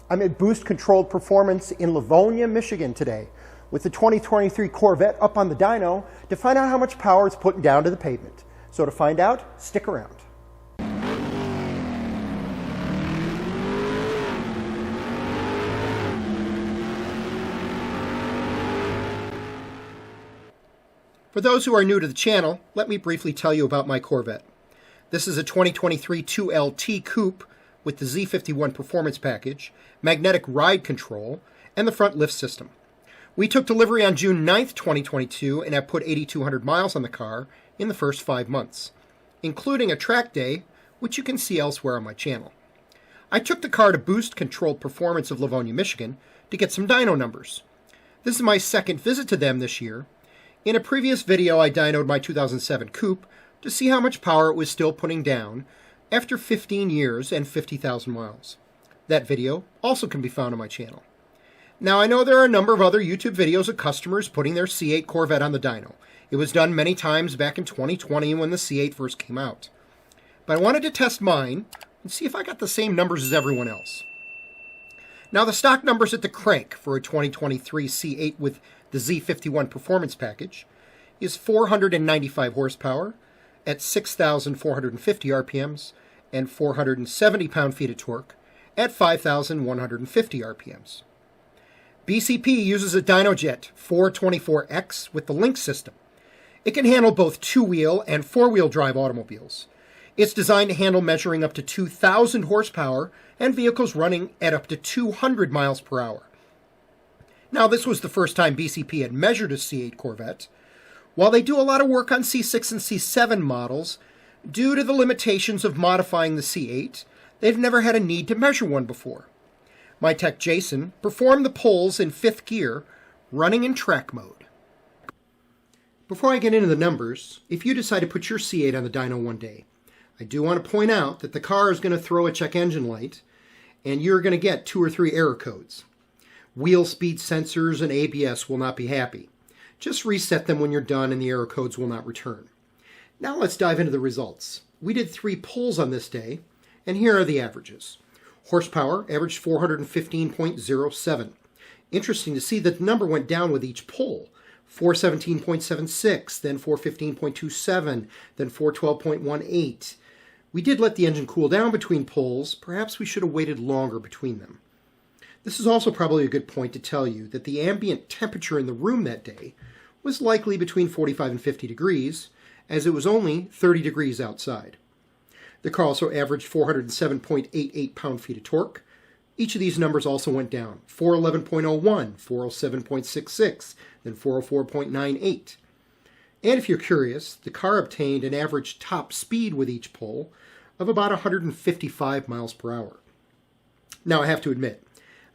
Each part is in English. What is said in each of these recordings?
I'm at Boost Controlled Performance in Livonia, Michigan today with the 2023 Corvette up on the dyno to find out how much power it's putting down to the pavement. So to find out, stick around. For those who are new to the channel, let me briefly tell you about my Corvette. This is a 2023 2LT Coupe with the Z51 Performance Package, magnetic ride control, and the front lift system. We took delivery on June 9th, 2022, and have put 8,200 miles on the car in the first 5 months, including a track day, which you can see elsewhere on my channel. I took the car to Boost Controlled Performance of Livonia, Michigan, to get some dyno numbers. This is my second visit to them this year. In a previous video, I dynoed my 2007 Coupe to see how much power it was still putting down after 15 years and 50,000 miles. That video also can be found on my channel. Now, I know there are a number of other YouTube videos of customers putting their C8 Corvette on the dyno. It was done many times back in 2020 when the C8 first came out. But I wanted to test mine and see if I got the same numbers as everyone else. Now, the stock numbers at the crank for a 2023 C8 with the Z51 Performance Package is 495 horsepower at 6,450 RPMs and 470 pound-feet of torque at 5,150 RPMs. BCP uses a DynoJet 424X with the Link system. It can handle both two-wheel and four-wheel drive automobiles. It's designed to handle measuring up to 2,000 horsepower and vehicles running at up to 200 miles per hour. Now, this was the first time BCP had measured a C8 Corvette. While they do a lot of work on C6 and C7 models, due to the limitations of modifying the C8, they've never had a need to measure one before. My tech Jason performed the pulls in 5th gear, running in track mode. Before I get into the numbers, if you decide to put your C8 on the dyno one day, I do want to point out that the car is going to throw a check engine light, and you're going to get 2 or 3 error codes. Wheel speed sensors and ABS will not be happy. Just reset them when you're done and the error codes will not return. Now let's dive into the results. We did 3 pulls on this day, and here are the averages. Horsepower averaged 415.07. Interesting to see that the number went down with each pull. 417.76, then 415.27, then 412.18. We did let the engine cool down between pulls. Perhaps we should have waited longer between them. This is also probably a good point to tell you that the ambient temperature in the room that day was likely between 45 and 50 degrees, as it was only 30 degrees outside. The car also averaged 407.88 pound-feet of torque. Each of these numbers also went down. 411.01, 407.66, then 404.98. And if you're curious, the car obtained an average top speed with each pull of about 155 miles per hour. Now, I have to admit,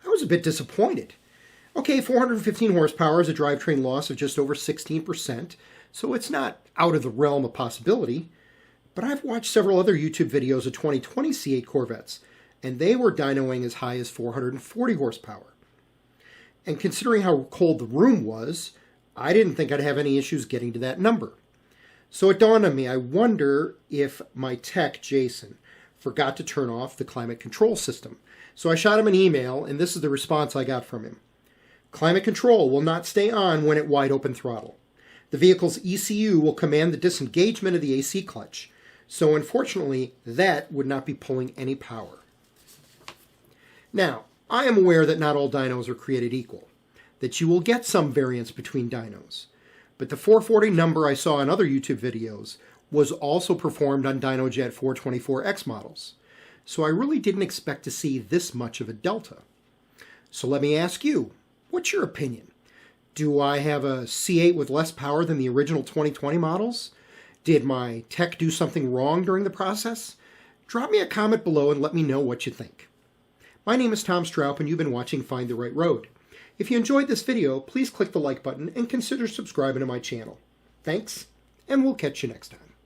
I was a bit disappointed. Okay, 415 horsepower is a drivetrain loss of just over 16%, so it's not out of the realm of possibility. But I've watched several other YouTube videos of 2020 C8 Corvettes, and they were dynoing as high as 440 horsepower. And considering how cold the room was, I didn't think I'd have any issues getting to that number. So it dawned on me, I wonder if my tech, Jason, forgot to turn off the climate control system. So I shot him an email, and this is the response I got from him. Climate control will not stay on when at wide open throttle. The vehicle's ECU will command the disengagement of the AC clutch. So unfortunately, that would not be pulling any power. Now, I am aware that not all dynos are created equal, that you will get some variance between dynos. But the 440 number I saw in other YouTube videos was also performed on DynoJet 424X models. So I really didn't expect to see this much of a delta. So let me ask you, what's your opinion? Do I have a C8 with less power than the original 2020 models? Did my tech do something wrong during the process? Drop me a comment below and let me know what you think. My name is Tom Stroup, and you've been watching Find the Right Road. If you enjoyed this video, please click the like button and consider subscribing to my channel. Thanks, and we'll catch you next time.